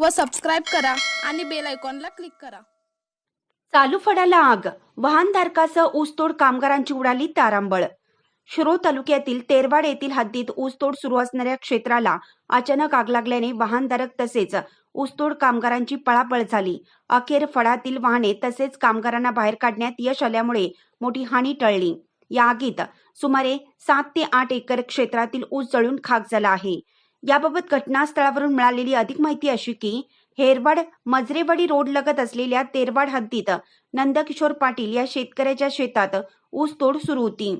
व सबस्क्राईब करा आणि बेल आयकॉनला क्लिक करा। चालू फडाला आग, वाहनधारकासह ऊसतोड कामगारांची उडाली तारांबळ। शिरोळ तालुक्यातील तेरवाड येथील हद्दीत ऊसतोड सुरू असणाऱ्या क्षेत्राला अचानक आग लागल्याने वाहनधारक तसेच ऊसतोड कामगारांची पळापळ झाली। अखेर फडातील वाहने तसेच कामगारांना बाहेर काढण्यात यश आल्यामुळे मोठी हानी टळली। या आगीत सुमारे 7 ते 8 एकर क्षेत्रातील ऊस जळून खाक झाला आहे। याबाबत घटनास्थळावरून मिळालेली अधिक माहिती अशी की हेरवाड मजरेवाडी रोड लगत असलेल्या तेरवाड हद्दीत नंदकिशोर पाटील या शेतकऱ्याच्या शेतात ऊसतोड सुरू होती।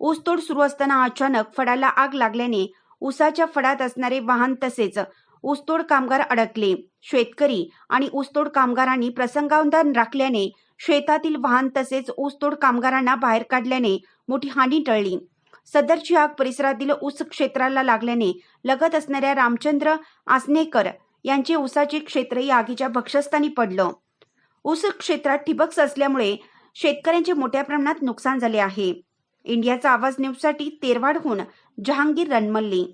ऊसतोड सुरू असताना अचानक फडाला आग लागल्याने ऊसाच्या फडात असणारे वाहन तसेच ऊसतोड कामगार अडकले। शेतकरी आणि ऊसतोड कामगारांनी प्रसंगावधान राखल्याने शेतातील वाहन तसेच ऊसतोड कामगारांना बाहेर काढल्याने मोठी हानी टळली। सदरची आग परिसरातील ऊस क्षेत्राला लागल्याने लगत असणाऱ्या रामचंद्र आसनेकर यांचे ऊसाचे क्षेत्र या आगीच्या भक्षस्थानी पडलं। ऊस क्षेत्रात ठिबक असल्यामुळे शेतकऱ्यांचे मोठ्या प्रमाणात नुकसान झाले आहे। इंडियाचा आवाज न्यूजसाठी तेरवाडहून जहांगीर रणमल्ली।